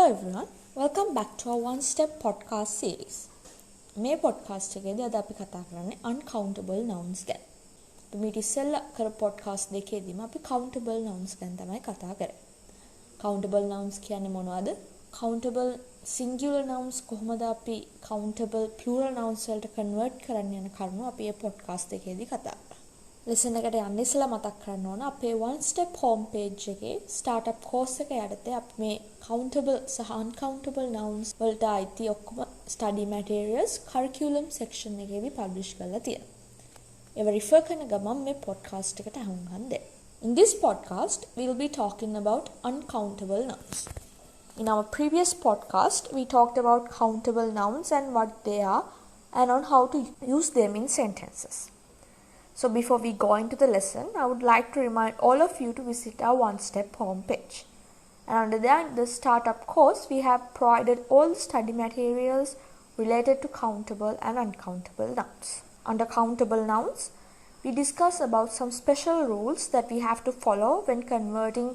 Hello everyone, welcome back to our one step podcast series. මේ podcast එකේදී අද අපි කතා කරන්නේ uncountable nouns ගැන. අපි මේ ඉස්සෙල්ලා කර podcast දෙකේදීම අපි countable nouns ගැන තමයි කතා කරේ. countable nouns කියන්නේ මොනවද? countable singular nouns කොහොමද අපි countable plural nouns වලට convert කරන්න යන කරුණු අපි මේ podcast එකේදී කතා කරා. lesson එකට යන්න ඉස්සෙල්ලා මතක් කරන්න ඕන අපේ one step home page එකේ startup course එක යටතේ අපි මේ countable සහ uncountable nouns වලට අයිති ඔක්කොම study materials curriculum section එකේදී publish කරලා තියෙනවා. ඒව refer කරන ගමන් මේ podcast එකට අහුම්කම් දෙන්න. In this podcast we will be talking about uncountable nouns. In our previous podcast we talked about countable nouns and what they are and on how to use them in sentences. So before we go into the lesson, I would like to remind all of you to visit our one-step homepage. And under there, in the startup course, we have provided all the study materials related to countable and uncountable nouns. Under countable nouns, we discuss about some special rules that we have to follow when converting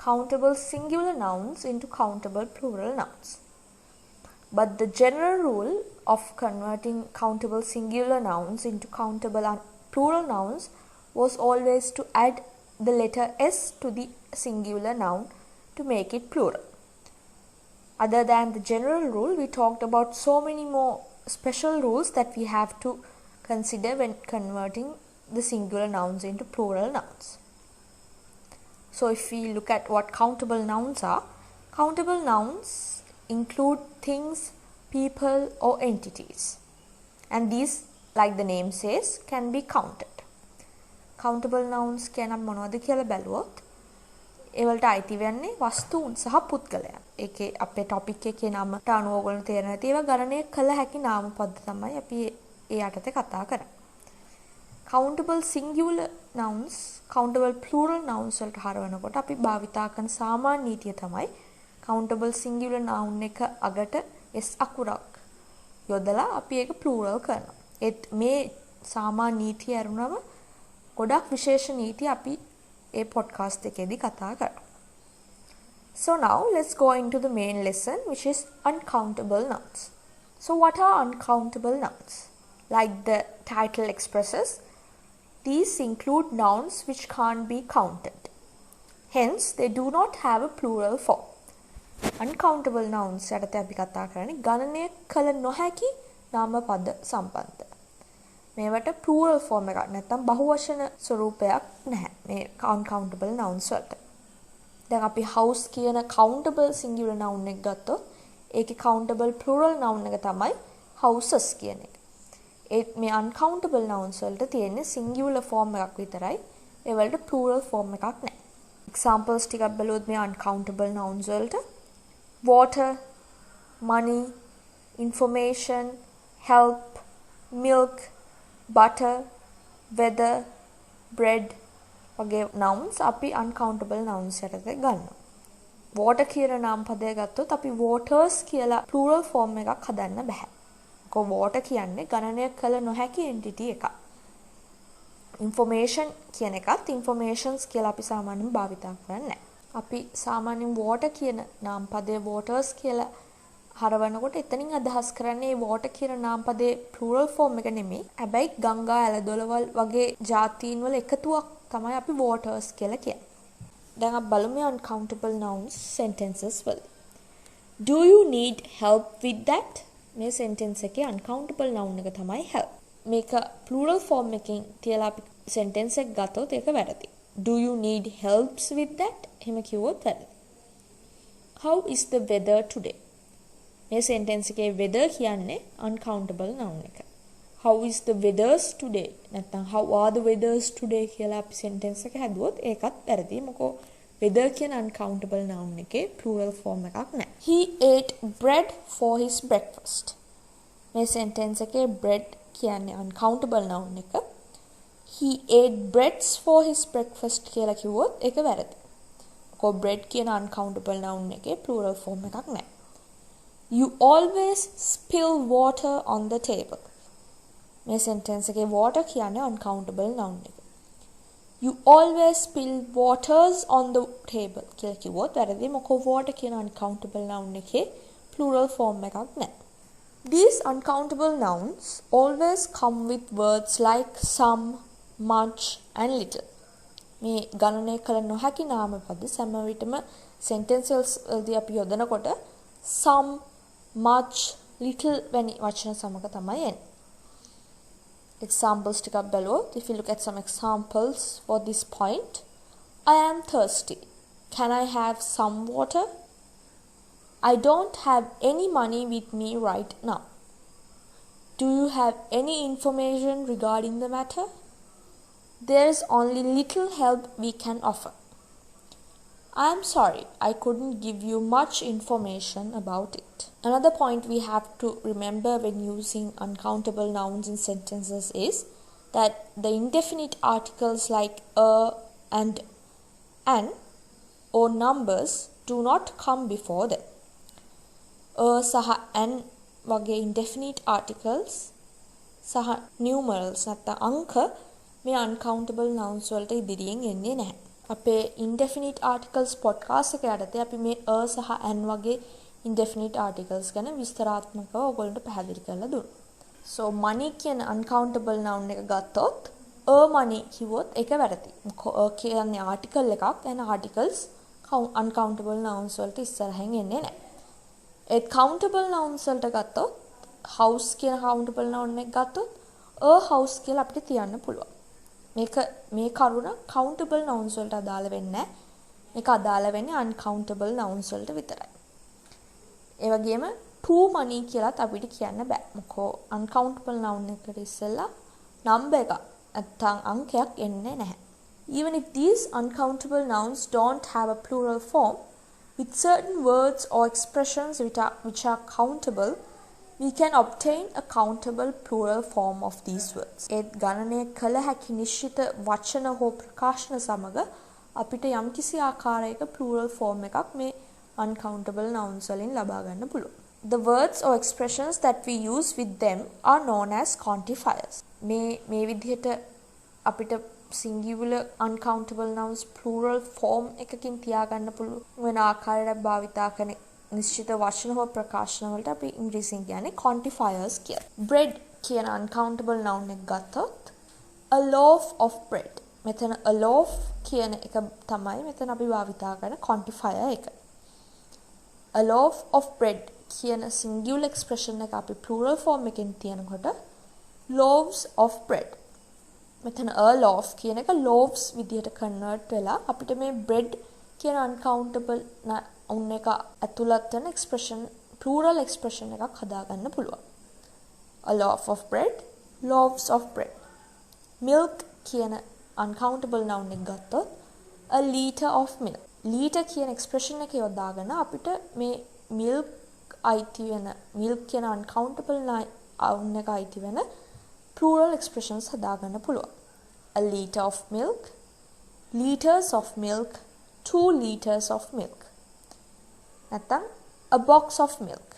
countable singular nouns into countable plural nouns. But the general rule of converting countable singular nouns into countable plural nouns was always to add the letter S to the singular noun to make it plural. Other than the general rule, we talked about so many more special rules that we have to consider when converting the singular nouns into plural nouns. So if we look at what countable nouns are, countable nouns include things, people or entities. And these, like the name says, can be counted. Countable nouns කියන මොනවද කියලා බැලුවොත් ඒ වලට අයිති වෙන්නේ වස්තුන් සහ පුද්ගලයන්. ඒකේ අපේ ටොපික් එකේ නමට අනුව ඔයගොල්ලෝ තේරෙන ඇති ඒවා ගණනය කළ හැකි නාම පද තමයි අපි ඒ යටතේ කතා කරන්නේ. Countable singular nouns, countable plural nouns වලට හරවනකොට අපි භාවිතා කරන සාමාන්‍ය නීතිය තමයි countable singular noun එක අගට s අකුරක් යොදලා අපි ඒක plural කරනවා. මේ සාමාන්‍ය නීතිය අරුණව ගොඩක් විශේෂ නීති අපි ඒ podcast එකේදී කතා කරා. So now let's go into the main lesson, which is uncountable nouns. So what are uncountable nouns? Like the title expresses, these include nouns which can't be counted. Hence, they do not have a plural form. Uncountable nouns යටතේ අපි කතා කරන්නේ ගණනය කළ නොහැකි නාම පද සම්බන්ධ. මේවට plural form එකක් නැත්නම් බහුවචන ස්වරූපයක් නැහැ මේ uncountable nouns වලට. දැන් අපි house කියන countable singular noun එක ගත්තොත් ඒකේ countable plural noun එක තමයි houses කියන එක. මේ uncountable nouns වලට තියෙන්නේ singular form එකක් විතරයි. ඒ වලට plural form එකක් නැහැ. examples ටිකක් බලුවොත් මේ uncountable nouns වලට water, money, information, help, milk, butter, weather, bread වගේ nouns අපි uncountable nouns යටතේ ගන්නවා. water කියන නාම පදය ගත්තොත් අපි waters කියලා plural form එකක් හදන්න බෑ. මොකද water කියන්නේ ගණනය කළ නොහැකි entity එකක්. information කියන එකත් informations කියලා අපි සාමාන්‍යයෙන් භාවිතා කරන්නේ නැහැ. අපි සාමාන්‍යයෙන් water කියන නාම පදය waters කියලා හරවනකොට එතනින් අදහස් කරන්නේ water කියන නාම පදේ plural form එක නෙමෙයි. හැබැයි ගංගා ඇලදොලවල් වගේ ජාතීන් වල එකතුවක් තමයි අපි waters කියලා කියන්නේ. දැන් අපි බලමු uncountable nouns sentences වල. Do you need help with that? මේ sentence එකේ uncountable noun එක තමයි help. මේක plural form එකකින් තියලා අපි sentence එක ගත්තොත් ඒක වැරදි. Do you need helps with that? එහෙම කිව්වොත් වැරදි. How is the weather today? මේ sentence එකේ weather කියන්නේ uncountable noun එක. How is the weathers today? නැත්නම් how are the weathers today කියලා අපි sentence එක හැදුවොත් ඒකත් වැරදි. මොකෝ weather කියන uncountable noun එකේ plural form එකක් නැහැ. He ate bread for his breakfast. මේ sentence එකේ bread කියන්නේ uncountable noun එක. He ate breads for his breakfast කියලා කිව්වොත් ඒක වැරදි. මොකෝ bread කියන uncountable noun එකේ plural form එකක් නැහැ. You always spill water on the table. මේ sentence එකේ water කියන්නේ uncountable noun එක. You always spill waters on the table කියලා කිව්වොත් වැරදි. මොකද water කියන uncountable noun එකේ plural form එකක් නැහැ. These uncountable nouns always come with words like some, much and little. මේ ගණනය කළ නොහැකි නාම පද සෑම විටම sentences වලදී අපි යොදනකොට some, much, little වැනි වචන සමග තමයි එන්නේ. Examples ටිකක් බලුවොත්, if you look at some examples for this point, I am thirsty. Can I have some water? I don't have any money with me right now. Do you have any information regarding the matter? There is only little help we can offer. I am sorry, I couldn't give you much information about it. Another point we have to remember when using uncountable nouns in sentences is that the indefinite articles like and an or numbers do not come before them. සහ an වගේ indefinite articles සහ numerals නැත්නම් අංක මේ uncountable nouns වලට ඉදිරියෙන් එන්නේ නැහැ. අපේ indefinite articles podcast එක යටතේ අපි මේ සහ an වගේ indefinite articles ගැන විස්තරාත්මකව ඔයගොල්ලන්ට පැහැදිලි කරලා දුන්නා. So money කියන uncountable noun එක ගත්තොත් money කිව්වොත් ඒක වැරදි. මොකද කියන්නේ article එකක් and articles uncountable nouns වලට ඉස්සරහින් එන්නේ නැහැ. ඒ countable nouns වලට ගත්තොත් house කියන countable noun එක ගත්තොත් house කියලා අපිට තියන්න පුළුවන්. මේ කරුණ countable nouns වලට අදාළ වෙන්නේ නැහැ. මේක අදාළ වෙන්නේ uncountable nouns වලට විතරයි. ඒ වගේම too money කියලාත් අපිට කියන්න බෑ. මොකෝ uncountable noun එකට ඉස්සෙල්ලා number එකක් නැත්නම් අංකයක් එන්නේ නැහැ. Even if these uncountable nouns don't have a plural form, with certain words or expressions which are countable, we can obtain a countable plural form of these words. ඒ ගණනය කළ හැකි නිශ්චිත වචන හෝ ප්‍රකාශන සමග අපිට යම්කිසි ආකාරයක plural form එකක් මේ uncountable nouns වලින් ලබා ගන්න පුළුවන්. The words or expressions that we use with them are known as quantifiers. මේ විදිහට අපිට singular uncountable nouns plural form එකකින් තියාගන්න පුළුවන් වෙන ආකාරයට භාවිතා කරන නිශ්චිත වචන හෝ ප්‍රකාශන වලට අපි ඉංග්‍රීසියෙන් කියන්නේ quantifiers කියලා. bread කියන uncountable noun එක ගත්තොත් a loaf of bread. මෙතන a loaf කියන එක තමයි මෙතන අපි භාවිතා කරන quantifier එක. a loaf of bread කියන singular expression එක අපි plural form එකෙන් තියනකොට loaves of bread. මෙතන a loaf කියන එක loaves විදිහට convert වෙලා අපිට මේ bread කියන uncountable noun එක ඇතුළත් වෙන expression plural expression එකක් හදාගන්න පුළුවන්. a loaf of bread, loaves of bread. milk කියන uncountable noun එක ගත්තොත් a liter of milk. liter කියන expression එක යොදාගෙන අපිට මේ milk අයිති වෙන milk කියන uncountable noun එක අයිති වෙන plural expressions හදාගන්න පුළුවන්. a liter of milk, liters of milk, 2 liters of milk. නැත්නම් a box of milk.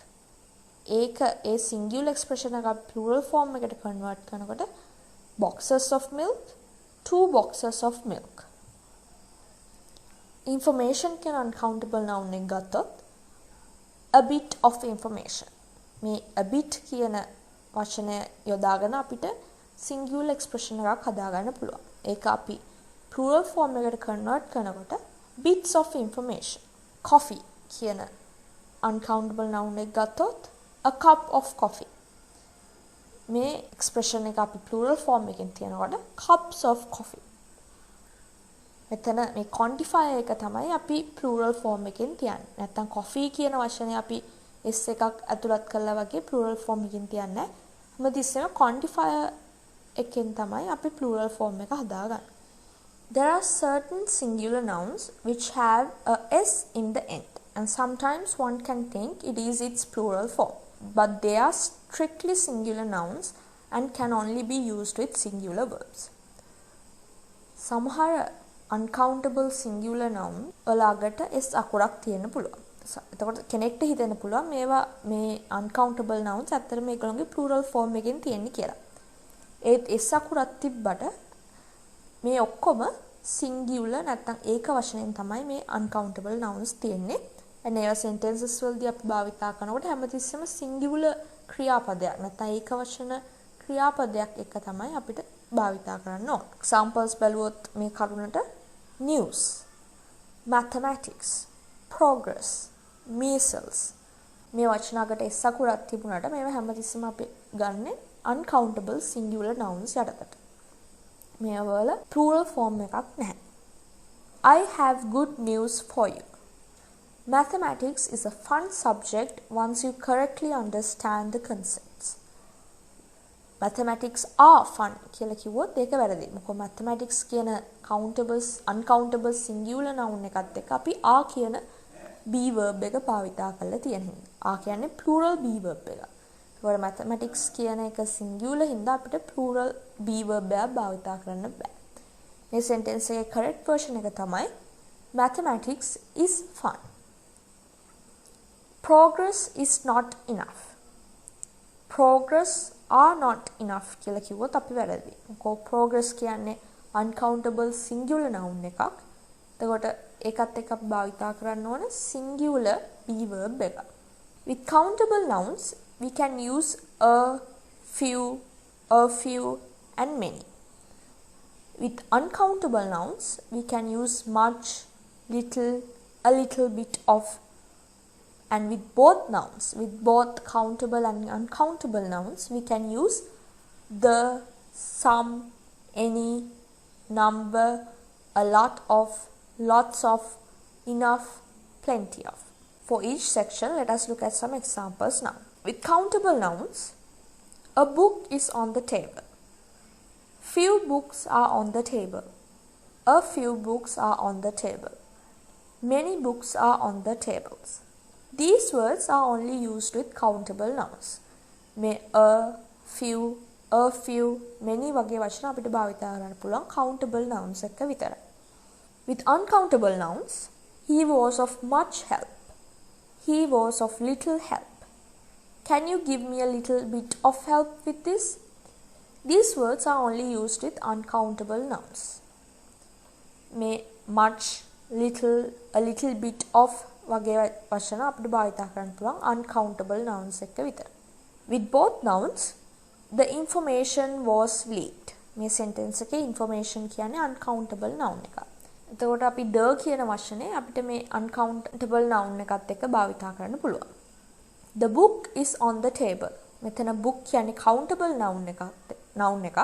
ඒක ඒ singular expression එක plural form එකට convert කරනකොට boxes of milk, 2 boxes of milk. information කියන uncountable noun එක ගත්තොත් a bit of information. මේ a bit කියන වචනය යොදාගෙන අපිට singular expression එකක් හදාගන්න පුළුවන්. ඒක අපි plural form එකට convert කරනකොට bits of information. coffee කියන uncountable noun එක ගත්තොත් a cup of coffee. මේ expression එක අපි plural form එකෙන් තියනකොට cups of coffee. මෙතන මේ quantifier එක තමයි අපි plural form එකෙන් තියන්නේ. නැත්තම් coffee කියන වචනේ අපි s එකක් ඇතුළත් කළා වගේ plural form එකෙන් තියන්නේ. හැමතිස්සෙම quantifier එකෙන් තමයි අපි plural form එක හදාගන්නේ. There are certain singular nouns which have a s in the end, and sometimes one can think it is its plural form, but they are strictly singular nouns and can only be used with singular verbs. සමහර uncountable singular noun වලකට s අකුරක් තියෙන්න පුළුවන්. එතකොට කෙනෙක්ට හිතෙන්න පුළුවන් මේවා මේ uncountable nouns ඇත්තටම මේගොල්ලෝගේ plural form එකෙන් තියෙන්නේ කියලා. ඒත් s අකුරක් තිබ්බට මේ ඔක්කොම singular නැත්නම් ඒක වචනයෙන් තමයි මේ uncountable nouns තියෙන්නේ. and ඒවා sentences වලදී අපි භාවිතා කරනකොට හැමතිස්සෙම singular ක්‍රියාපදයක් නැත්නම් ඒක වචන ක්‍රියාපදයක් එක තමයි අපිට භාවිතා කරන්න ඕන. examples බලුවොත් මේ කරුණට news, mathematics, progress, measles මේ වචන අගට s අකුරක් තිබුණාට මේවා හැමතිස්සෙම අපි ගන්නෙ uncountable singular nouns යටතට. මේවා වල plural form එකක් නැහැ. I have good news for you. Mathematics is a fun subject once you correctly understand the concepts. Mathematics are fun කියලා කිව්වොත් ඒක වැරදි. මොකද mathematics කියන uncountable singular noun එකත් එක්ක අපි are කියන be verb එක භාවිතා කරලා තියෙන හින්දා. are කියන්නේ plural be verb එක. ඒවල mathematics කියන එක singular හින්දා අපිට plural be verb එකක් භාවිතා කරන්න බෑ. මේ sentence එකේ correct version එක තමයි mathematics is fun. Progress is not enough. Progress are not enough කියලා කිව්වොත් අපි වැරදි. මොකද progress කියන්නේ uncountable singular noun එකක්. එතකොට ඒකත් එක්ක අපි භාවිතා කරන්න ඕන singular be verb එක. With countable nouns we can use a few and many. With uncountable nouns we can use much, little, a little bit of. And with both nouns, with both countable and uncountable nouns, we can use the, some, any, number, a lot of, lots of, enough, plenty of. For each section, let us look at some examples now. With countable nouns, a book is on the table. Few books are on the table. A few books are on the table. Many books are on the tables. These words are only used with countable nouns. මේ a few, many වගේ වචන අපිට භාවිතා කරන්න පුළුවන් countable nouns එක විතරයි. With uncountable nouns, he was of much help. He was of little help. Can you give me a little bit of help with this? These words are only used with uncountable nouns. මේ much, little, a little bit of වගේ වචන අපිට භාවිතා කරන්න පුළුවන් uncountable nouns එක විතර. With both nouns, the information was leaked. මේ sentence එකේ information කියන්නේ uncountable noun එක. එතකොට අපි the කියන වචනේ අපිට මේ uncountable noun එකත් එක්ක භාවිතා කරන්න පුළුවන්. The book is on the table. මෙතන book කියන්නේ countable noun එකක්.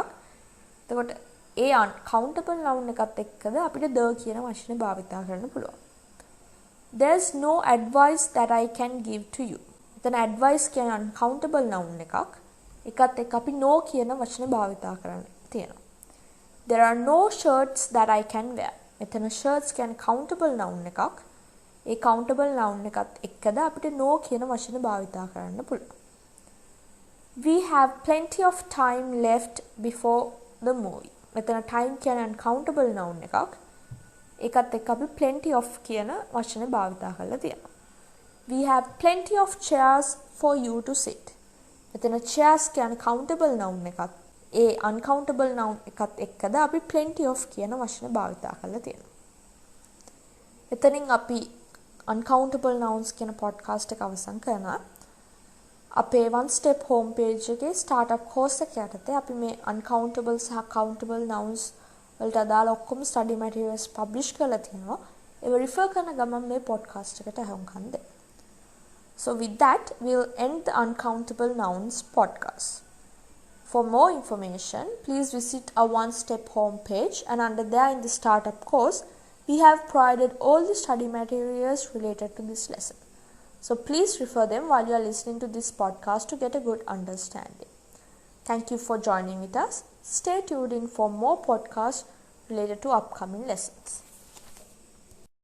එතකොට ඒ uncountable noun එකත් එක්කද අපිට the කියන වචනේ භාවිතා කරන්න පුළුවන්. There's no advice that I can give to you. එතන advice කියන uncountable noun එකක්. ඒකත් එක්ක අපි no කියන වචනේ භාවිතා කරන්න තියෙනවා. There are no shirts that I can wear. මෙතන shirts කියන්නේ countable noun එකක්. ඒ countable noun එකත් එක්කද අපිට no කියන වචනේ භාවිතා කරන්න පුළුවන්. We have plenty of time left before the movie. මෙතන time කියන්නේ uncountable noun එකක්. ඒකත් එක්ක අපි plenty of කියන වචනේ භාවිතා කරලා තියෙනවා. We have plenty of chairs for you to sit. මෙතන chairs කියන්නේ countable noun එකක්. ඒ uncountable noun එකත් එක්කද අපි plenty of කියන වචනේ භාවිතා කරලා තියෙනවා. එතනින් අපි uncountable nouns කියන podcast එක අවසන් කරනවා. අපේ one step home page එකේ startup course එක යටතේ අපි මේ uncountable සහ countable nouns වලට අදාළ ඔක්කොම study materials publish කරලා තියෙනවා. ඒව refer කරන ගමන් මේ podcast එකට අහුම්කම් දෙන්න. So with that, we'll end the Uncountable Nouns podcast. For more information, please visit our one-step home page, and under there in the startup course, we have provided all the study materials related to this lesson. So please refer them while you are listening to this podcast to get a good understanding. Thank you for joining with us. Stay tuned in for more podcasts related to upcoming lessons.